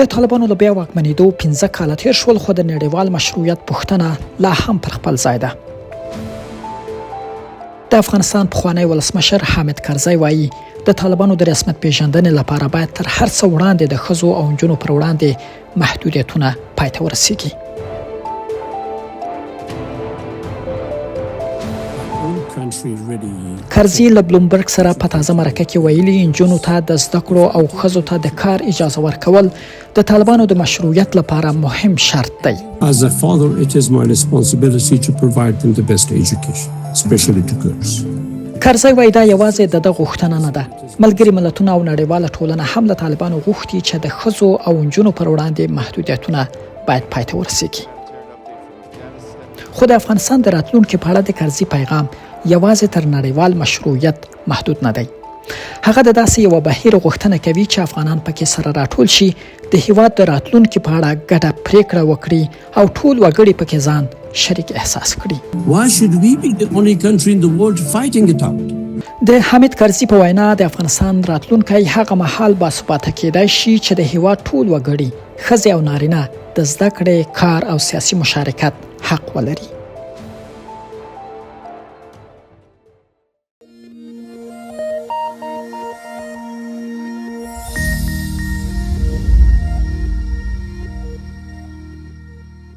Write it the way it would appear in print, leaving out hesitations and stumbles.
د طالبانو له بیا واکمنېدو 15 کاله تیر شول، خو د نړیوال مشروعیت پوښتنه لا هم پر خپل ځای ده. د افغانستان پخوانی ولسمشر حامد کرزي وایي د طالبانو د رسمیت پیژندنې لپاره باید تر هر څه وړاندې د ښځو او نجونو پر وړاندې محدودیتونه پای ته ورسیږي. کرزي له بلومبرګ سره په تازه مرکه کې ویلي نجونو ته د زده کړو او ښځو ته د کار اجازه ورکول د طالبانو د مشروعیت لپاره مهم شرط دی. As a father, it is my responsibility to provide them the best education, especially to girls. کرزي وایي دا یوازې د غوښتنه نه ده. ملګري ملتونه او نړیواله ټولنه هم له طالبانو غوښتي چې د ښځو او نجونو پر وړاندې محدودیتونه باید پای ته ورسیږي. خو د افغانستان د راتلونکي په اړه د کرزي پیغام یوازې تر نړیوال مشروعیت محدود نه دی. هغه د داسې یو بهیر غوښتنه کوي چې افغانان پکې سره راټول شي، د هیواد د راتلونکي په اړه ګډه پریکړه وکړي او ټول وګړي پکې ځان شریک احساس کړي. Why should we be the only country in the world fighting it out? د حامد کرزي په وینا د افغانستان راتلونکی هغه مهال باثباته کېدای شي چې د هیواد ټول وګړي ښځې او نارینه د زده کړې، کار او سیاسي مشارکت حق ولري.